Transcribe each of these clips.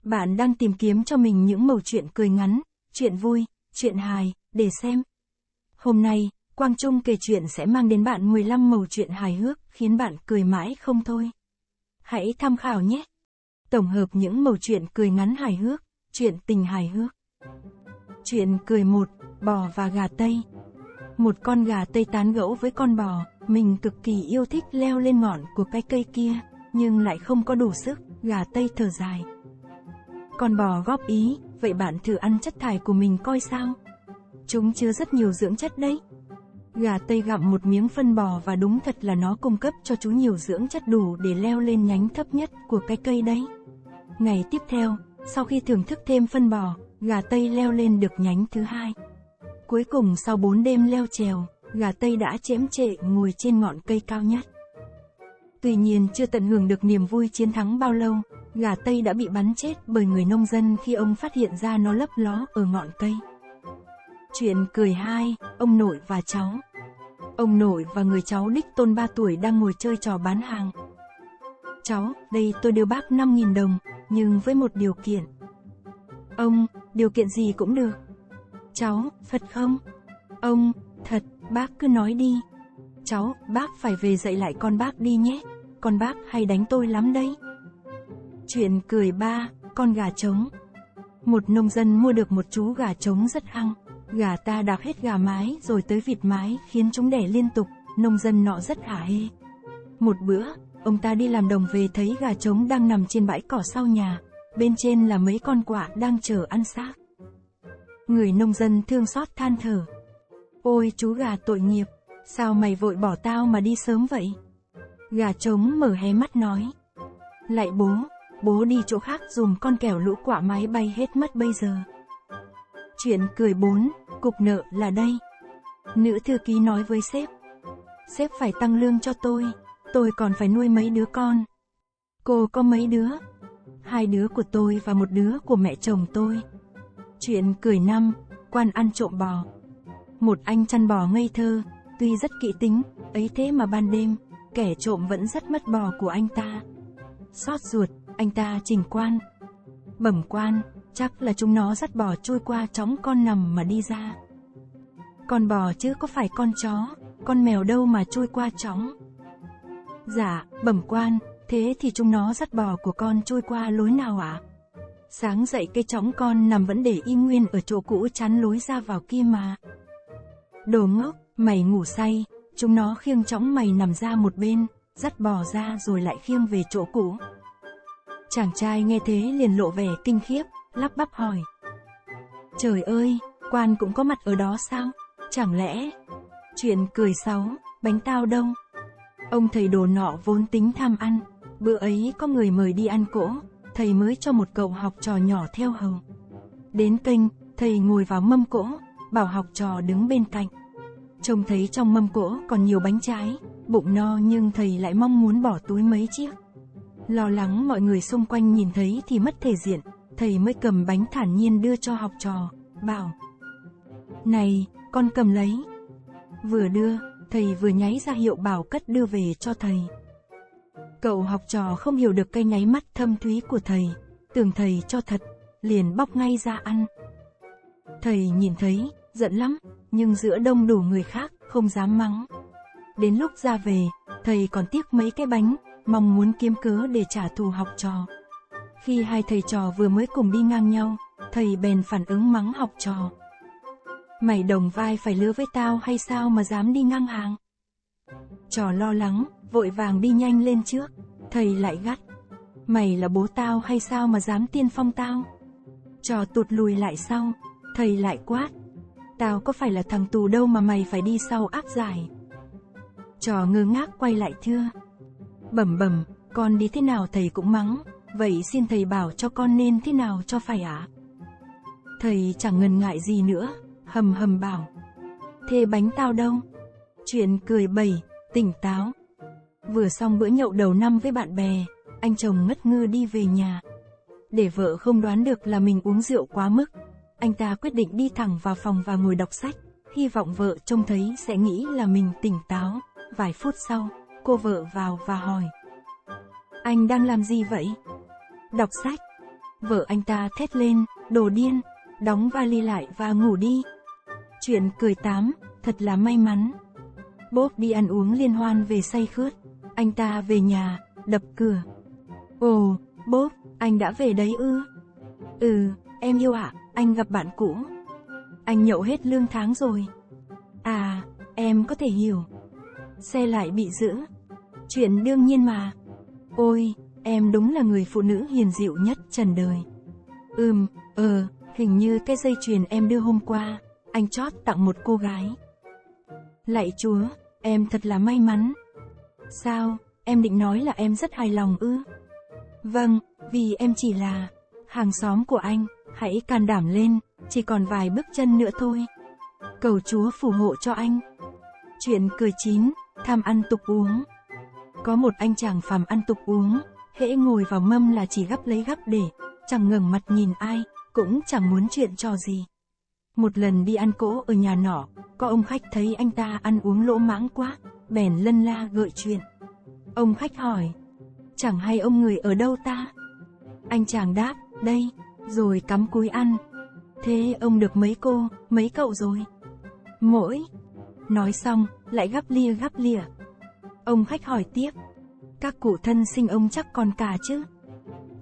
Bạn đang tìm kiếm cho mình những mẩu chuyện cười ngắn, chuyện vui, chuyện hài, để xem. Hôm nay, Quang Trung kể chuyện sẽ mang đến bạn 15 mẩu chuyện hài hước khiến bạn cười mãi không thôi. Hãy tham khảo nhé. Tổng hợp những mẩu chuyện cười ngắn hài hước, chuyện tình hài hước. Chuyện cười 1, bò và gà Tây. Một con gà Tây tán gẫu với con bò, mình cực kỳ yêu thích leo lên ngọn của cái cây kia, nhưng lại không có đủ sức, gà Tây thở dài. Con bò góp ý, vậy bạn thử ăn chất thải của mình coi sao. Chúng chứa rất nhiều dưỡng chất đấy. Gà Tây gặm một miếng phân bò và đúng thật là nó cung cấp cho chú nhiều dưỡng chất đủ để leo lên nhánh thấp nhất của cái cây đấy. Ngày tiếp theo, sau khi thưởng thức thêm phân bò, gà Tây leo lên được nhánh thứ hai. Cuối cùng sau 4 đêm leo trèo, gà Tây đã chễm chệ ngồi trên ngọn cây cao nhất. Tuy nhiên chưa tận hưởng được niềm vui chiến thắng bao lâu, gà Tây đã bị bắn chết bởi người nông dân khi ông phát hiện ra nó lấp ló ở ngọn cây. Chuyện cười 2, ông nội và cháu. Ông nội và người cháu đích tôn 3 tuổi đang ngồi chơi trò bán hàng. Cháu, đây tôi đưa bác 5.000 đồng, nhưng với một điều kiện. Ông, điều kiện gì cũng được. Cháu, Phật không? Ông, thật, bác cứ nói đi. Cháu, bác phải về dạy lại con bác đi nhé, con bác hay đánh tôi lắm đấy. Chuyện cười 3, con gà trống. Một nông dân mua được một chú gà trống rất hăng. Gà ta đạp hết gà mái rồi tới vịt mái khiến chúng đẻ liên tục, nông dân nọ rất hả hê. Một bữa, ông ta đi làm đồng về thấy gà trống đang nằm trên bãi cỏ sau nhà, bên trên là mấy con quạ đang chờ ăn xác. Người nông dân thương xót than thở. Ôi chú gà tội nghiệp, sao mày vội bỏ tao mà đi sớm vậy? Gà trống mở hé mắt nói. Lại bố đi chỗ khác dùm con kẻo lũ quạ máy bay hết mất bây giờ. Chuyện cười 4, cục nợ là đây. Nữ thư ký nói với sếp. Sếp phải tăng lương cho tôi còn phải nuôi mấy đứa con. Cô có mấy đứa? 2 đứa của tôi và 1 đứa của mẹ chồng tôi. Chuyện cười 5, quan ăn trộm bò. Một anh chăn bò ngây thơ, tuy rất kỹ tính, ấy thế mà ban đêm, kẻ trộm vẫn dắt mất bò của anh ta. Xót ruột, anh ta trình quan. Bẩm quan, chắc là chúng nó dắt bò trôi qua chóng con nằm mà đi ra. Con bò chứ có phải con chó, con mèo đâu mà trôi qua chóng. Dạ, bẩm quan, thế thì chúng nó dắt bò của con trôi qua lối nào ạ? Sáng dậy cái chóng con nằm vẫn để y nguyên ở chỗ cũ chắn lối ra vào kia mà. Đồ ngốc, mày ngủ say, chúng nó khiêng chóng mày nằm ra một bên, dắt bò ra rồi lại khiêng về chỗ cũ. Chàng trai nghe thế liền lộ vẻ kinh khiếp, lắp bắp hỏi. Trời ơi, quan cũng có mặt ở đó sao? Chẳng lẽ... Chuyện cười 6, bánh tao đâu? Ông thầy đồ nọ vốn tính tham ăn, bữa ấy có người mời đi ăn cỗ, thầy mới cho một cậu học trò nhỏ theo hầu. Đến kênh, thầy ngồi vào mâm cỗ, bảo học trò đứng bên cạnh. Trông thấy trong mâm cỗ còn nhiều bánh trái, bụng no nhưng thầy lại mong muốn bỏ túi mấy chiếc. Lo lắng mọi người xung quanh nhìn thấy thì mất thể diện, thầy mới cầm bánh thản nhiên đưa cho học trò, bảo. Này, con cầm lấy. Vừa đưa, thầy vừa nháy ra hiệu bảo cất đưa về cho thầy. Cậu học trò không hiểu được cái nháy mắt thâm thúy của thầy, tưởng thầy cho thật, liền bóc ngay ra ăn. Thầy nhìn thấy, giận lắm, nhưng giữa đông đủ người khác, không dám mắng. Đến lúc ra về, thầy còn tiếc mấy cái bánh, mong muốn kiếm cớ để trả thù học trò. Khi hai thầy trò vừa mới cùng đi ngang nhau, thầy bèn phản ứng mắng học trò. Mày đồng vai phải lứa với tao hay sao mà dám đi ngang hàng? Trò lo lắng, vội vàng đi nhanh lên trước, thầy lại gắt. Mày là bố tao hay sao mà dám tiên phong tao? Trò tụt lùi lại sau, thầy lại quát. Tao có phải là thằng tù đâu mà mày phải đi sau áp giải? Trò ngơ ngác quay lại thưa. Bẩm, con đi thế nào thầy cũng mắng, vậy xin thầy bảo cho con nên thế nào cho phải ạ? Thầy chẳng ngần ngại gì nữa, hầm bảo. Thế bánh tao đâu? Chuyện cười 7, tỉnh táo. Vừa xong bữa nhậu đầu năm với bạn bè, anh chồng ngất ngư đi về nhà. Để vợ không đoán được là mình uống rượu quá mức, anh ta quyết định đi thẳng vào phòng và ngồi đọc sách, hy vọng vợ trông thấy sẽ nghĩ là mình tỉnh táo. Vài phút sau, cô vợ vào và hỏi. Anh đang làm gì vậy? Đọc sách. Vợ anh ta thét lên, đồ điên, đóng vali lại và ngủ đi. Chuyện cười 8, thật là may mắn. Bob đi ăn uống liên hoan về say khướt. Anh ta về nhà, đập cửa. Ồ, Bob, anh đã về đấy ư? Ừ, em yêu ạ, anh gặp bạn cũ. Anh nhậu hết lương tháng rồi. À, em có thể hiểu. Xe lại bị giữ. Chuyện đương nhiên mà. Ôi, em đúng là người phụ nữ hiền dịu nhất trần đời. Hình như cái dây chuyền em đưa hôm qua, anh chót tặng một cô gái. Lạy Chúa, em thật là may mắn. Sao, em định nói là em rất hài lòng ư? Vâng, vì em chỉ là hàng xóm của anh, hãy can đảm lên, chỉ còn vài bước chân nữa thôi. Cầu Chúa phù hộ cho anh. Chuyện cười 9, tham ăn tục uống. Có một anh chàng phàm ăn tục uống, hễ ngồi vào mâm là chỉ gắp lấy gắp để, chẳng ngẩng mặt nhìn ai, cũng chẳng muốn chuyện trò gì. Một lần đi ăn cỗ ở nhà nọ, có ông khách thấy anh ta ăn uống lỗ mãng quá, bèn lân la gợi chuyện. Ông khách hỏi, chẳng hay ông người ở đâu ta? Anh chàng đáp, đây, rồi cắm cúi ăn. Thế ông được mấy cô, mấy cậu rồi? Mỗi. Nói xong, lại gắp lìa. Ông khách hỏi tiếp, các cụ thân sinh ông chắc còn cả chứ?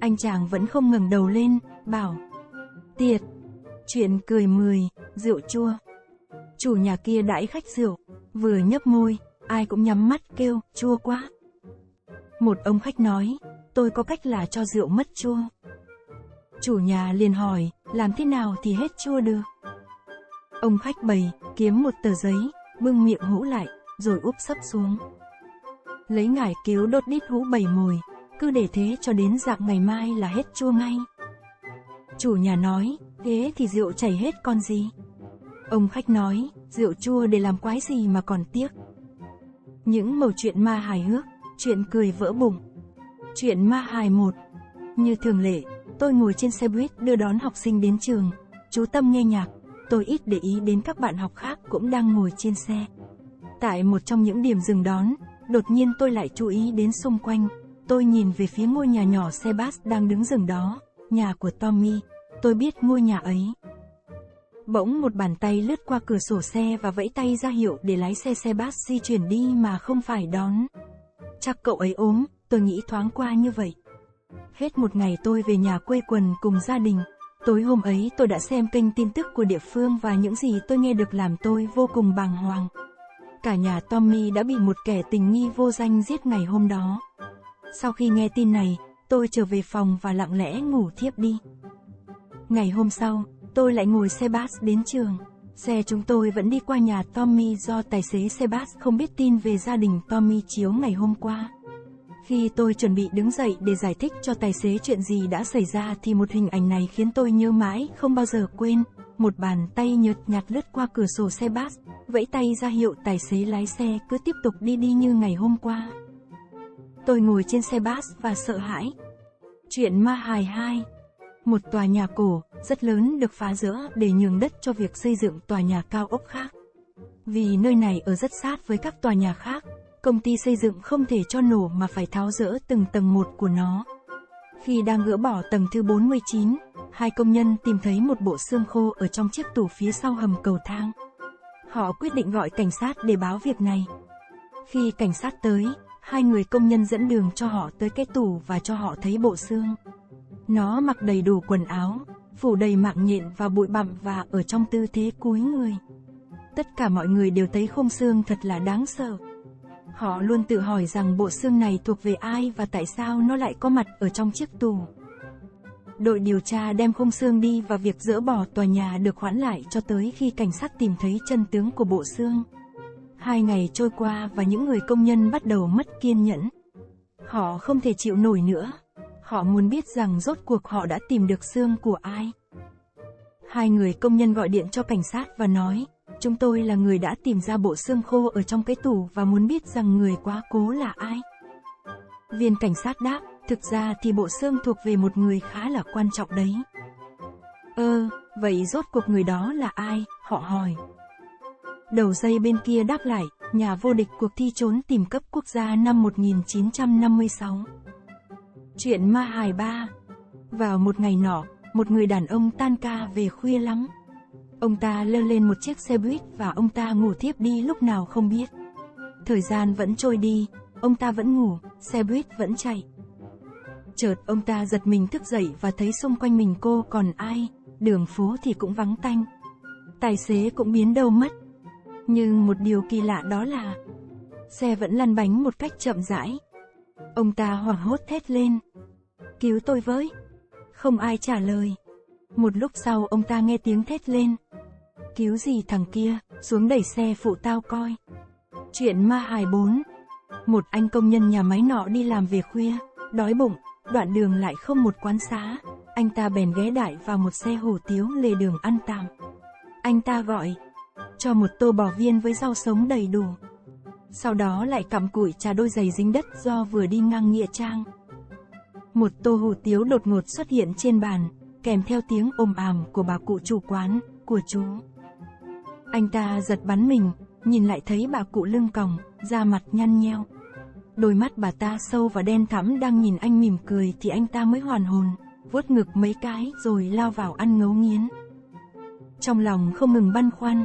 Anh chàng vẫn không ngẩng đầu lên, bảo, tiệt. Chuyện cười 10, rượu chua. Chủ nhà kia đãi khách rượu, vừa nhấp môi, ai cũng nhắm mắt kêu, chua quá. Một ông khách nói, tôi có cách là cho rượu mất chua. Chủ nhà liền hỏi, làm thế nào thì hết chua được? Ông khách bày, kiếm một tờ giấy, bưng miệng hũ lại, rồi úp sấp xuống. Lấy ngải cứu đốt đít hũ 7 mồi, cứ để thế cho đến rạng ngày mai là hết chua ngay. Chủ nhà nói, thế thì rượu chảy hết còn gì? Ông khách nói, rượu chua để làm quái gì mà còn tiếc. Những mẩu chuyện ma hài hước, chuyện cười vỡ bụng. Chuyện ma hài 1. Như thường lệ, tôi ngồi trên xe buýt đưa đón học sinh đến trường, chú tâm nghe nhạc, tôi ít để ý đến các bạn học khác cũng đang ngồi trên xe. Tại một trong những điểm dừng đón, đột nhiên tôi lại chú ý đến xung quanh, tôi nhìn về phía ngôi nhà nhỏ Sebas đang đứng dừng đó, nhà của Tommy, tôi biết ngôi nhà ấy. Bỗng một bàn tay lướt qua cửa sổ xe và vẫy tay ra hiệu để lái xe Sebas di chuyển đi mà không phải đón. Chắc cậu ấy ốm, tôi nghĩ thoáng qua như vậy. Hết một ngày tôi về nhà quây quần cùng gia đình. Tối hôm ấy tôi đã xem kênh tin tức của địa phương và những gì tôi nghe được làm tôi vô cùng bàng hoàng. Cả nhà Tommy đã bị một kẻ tình nghi vô danh giết ngày hôm đó. Sau khi nghe tin này, tôi trở về phòng và lặng lẽ ngủ thiếp đi. Ngày hôm sau, tôi lại ngồi xe bus đến trường. Xe chúng tôi vẫn đi qua nhà Tommy do tài xế xe bus không biết tin về gia đình Tommy chiếu ngày hôm qua. Khi tôi chuẩn bị đứng dậy để giải thích cho tài xế chuyện gì đã xảy ra thì một hình ảnh này khiến tôi nhớ mãi không bao giờ quên. Một bàn tay nhợt nhạt lướt qua cửa sổ xe bus, vẫy tay ra hiệu tài xế lái xe cứ tiếp tục đi như ngày hôm qua. Tôi ngồi trên xe bus và sợ hãi. Chuyện ma hài 2. Một tòa nhà cổ, rất lớn được phá rỡ để nhường đất cho việc xây dựng tòa nhà cao ốc khác. Vì nơi này ở rất sát với các tòa nhà khác, công ty xây dựng không thể cho nổ mà phải tháo dỡ từng tầng một của nó. Khi đang gỡ bỏ tầng thứ 49, hai công nhân tìm thấy một bộ xương khô ở trong chiếc tủ phía sau hầm cầu thang. Họ quyết định gọi cảnh sát để báo việc này. Khi cảnh sát tới, hai người công nhân dẫn đường cho họ tới cái tủ và cho họ thấy bộ xương. Nó mặc đầy đủ quần áo, phủ đầy mạng nhện và bụi bặm và ở trong tư thế cúi người. Tất cả mọi người đều thấy khung xương thật là đáng sợ. Họ luôn tự hỏi rằng bộ xương này thuộc về ai và tại sao nó lại có mặt ở trong chiếc tủ. Đội điều tra đem khung xương đi và việc dỡ bỏ tòa nhà được hoãn lại cho tới khi cảnh sát tìm thấy chân tướng của bộ xương. 2 ngày trôi qua và những người công nhân bắt đầu mất kiên nhẫn. Họ không thể chịu nổi nữa. Họ muốn biết rằng rốt cuộc họ đã tìm được xương của ai. Hai người công nhân gọi điện cho cảnh sát và nói, chúng tôi là người đã tìm ra bộ xương khô ở trong cái tủ và muốn biết rằng người quá cố là ai. Viên cảnh sát đáp, thực ra thì bộ xương thuộc về một người khá là quan trọng đấy. Vậy rốt cuộc người đó là ai? Họ hỏi. Đầu dây bên kia đáp lại, nhà vô địch cuộc thi trốn tìm cấp quốc gia năm 1956. Chuyện ma hài 3. Vào một ngày nọ, một người đàn ông tan ca về khuya lắm. Ông ta leo lên một chiếc xe buýt và ông ta ngủ thiếp đi lúc nào không biết. Thời gian vẫn trôi đi, ông ta vẫn ngủ, xe buýt vẫn chạy. Chợt ông ta giật mình thức dậy và thấy xung quanh mình cô còn ai, đường phố thì cũng vắng tanh. Tài xế cũng biến đâu mất. Nhưng một điều kỳ lạ đó là xe vẫn lăn bánh một cách chậm rãi. Ông ta hoảng hốt thét lên: "Cứu tôi với!" Không ai trả lời. Một lúc sau ông ta nghe tiếng thét lên: "Cứu gì thằng kia, xuống đẩy xe phụ tao coi." Chuyện ma hài 4. Một anh công nhân nhà máy nọ đi làm về khuya, đói bụng, đoạn đường lại không một quán xá, anh ta bèn ghé đại vào một xe hủ tiếu lề đường ăn tạm. Anh ta gọi cho một tô bò viên với rau sống đầy đủ. Sau đó lại cặm cụi trà đôi giày dính đất do vừa đi ngang nghĩa trang. Một tô hủ tiếu đột ngột xuất hiện trên bàn, kèm theo tiếng ồm àm của bà cụ chủ quán, của chú. Anh ta giật bắn mình, nhìn lại thấy bà cụ lưng còng, da mặt nhăn nheo. Đôi mắt bà ta sâu và đen thẳm đang nhìn anh mỉm cười thì anh ta mới hoàn hồn, vuốt ngực mấy cái rồi lao vào ăn ngấu nghiến. Trong lòng không ngừng băn khoăn.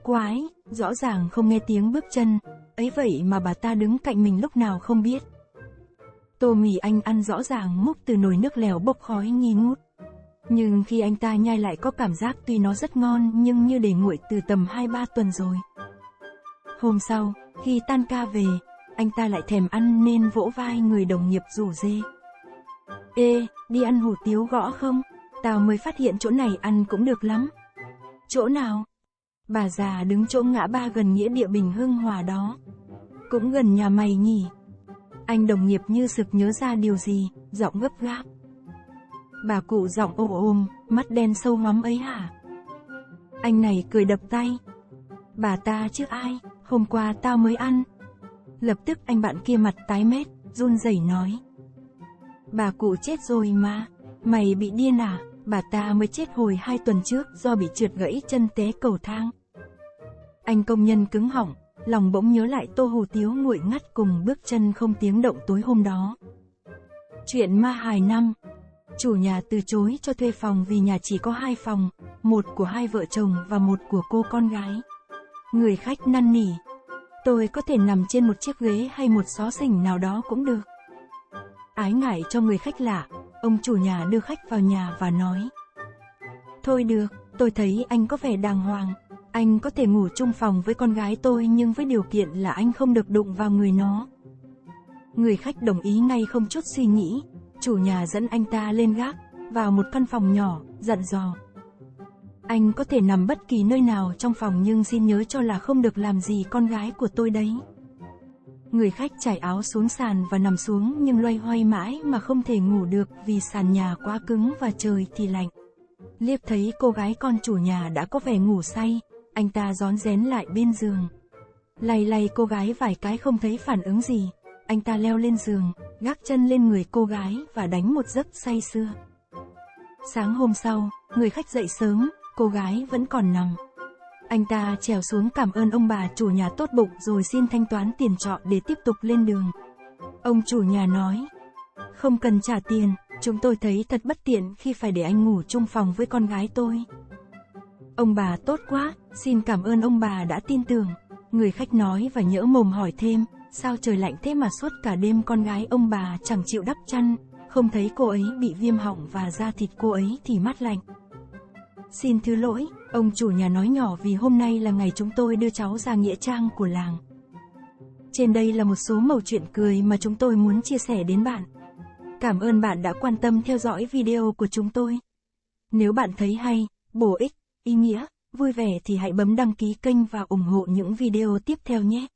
Quái, rõ ràng không nghe tiếng bước chân, ấy vậy mà bà ta đứng cạnh mình lúc nào không biết. Tô mì anh ăn rõ ràng múc từ nồi nước lèo bốc khói nghi ngút. Nhưng khi anh ta nhai lại có cảm giác tuy nó rất ngon nhưng như để nguội từ tầm 2-3 tuần rồi. Hôm sau, khi tan ca về, anh ta lại thèm ăn nên vỗ vai người đồng nghiệp rủ rê: "Ê, đi ăn hủ tiếu gõ không? Tao mới phát hiện chỗ này ăn cũng được lắm." "Chỗ nào?" "Bà già đứng chỗ ngã ba gần nghĩa địa Bình Hưng Hòa đó. Cũng gần nhà mày nhỉ?" Anh đồng nghiệp như sực nhớ ra điều gì, giọng gấp gáp. "Bà cụ giọng ồ ồm, mắt đen sâu hoắm ấy hả?" Anh này cười đập tay: "Bà ta chứ ai, hôm qua tao mới ăn." Lập tức anh bạn kia mặt tái mét, run rẩy nói: "Bà cụ chết rồi mà, mày bị điên à? Bà ta mới chết hồi 2 tuần trước do bị trượt gãy chân té cầu thang." Anh công nhân cứng họng, lòng bỗng nhớ lại tô hủ tiếu nguội ngắt cùng bước chân không tiếng động tối hôm đó. Chuyện ma hài 5. Chủ nhà từ chối cho thuê phòng vì nhà chỉ có 2 phòng, một của hai vợ chồng và một của cô con gái. Người khách năn nỉ: "Tôi có thể nằm trên một chiếc ghế hay một xó xỉnh nào đó cũng được." Ái ngại cho người khách lạ, ông chủ nhà đưa khách vào nhà và nói: "Thôi được, tôi thấy anh có vẻ đàng hoàng. Anh có thể ngủ chung phòng với con gái tôi nhưng với điều kiện là anh không được đụng vào người nó." Người khách đồng ý ngay không chút suy nghĩ. Chủ nhà dẫn anh ta lên gác, vào một căn phòng nhỏ, dặn dò: "Anh có thể nằm bất kỳ nơi nào trong phòng nhưng xin nhớ cho là không được làm gì con gái của tôi đấy." Người khách trải áo xuống sàn và nằm xuống nhưng loay hoay mãi mà không thể ngủ được vì sàn nhà quá cứng và trời thì lạnh. Liếc thấy cô gái con chủ nhà đã có vẻ ngủ say, anh ta rón rén lại bên giường. Lay lay cô gái vài cái không thấy phản ứng gì, anh ta leo lên giường, gác chân lên người cô gái và đánh một giấc say sưa. Sáng hôm sau, người khách dậy sớm, cô gái vẫn còn nằm. Anh ta trèo xuống cảm ơn ông bà chủ nhà tốt bụng rồi xin thanh toán tiền trọ để tiếp tục lên đường. Ông chủ nhà nói: "Không cần trả tiền, chúng tôi thấy thật bất tiện khi phải để anh ngủ chung phòng với con gái tôi." "Ông bà tốt quá, xin cảm ơn ông bà đã tin tưởng." Người khách nói và nhỡ mồm hỏi thêm: "Sao trời lạnh thế mà suốt cả đêm con gái ông bà chẳng chịu đắp chăn, không thấy cô ấy bị viêm họng và da thịt cô ấy thì mát lạnh." "Xin thứ lỗi," ông chủ nhà nói nhỏ, "vì hôm nay là ngày chúng tôi đưa cháu ra nghĩa trang của làng." Trên đây là một số mẩu chuyện cười mà chúng tôi muốn chia sẻ đến bạn. Cảm ơn bạn đã quan tâm theo dõi video của chúng tôi. Nếu bạn thấy hay, bổ ích, ý nghĩa, vui vẻ thì hãy bấm đăng ký kênh và ủng hộ những video tiếp theo nhé.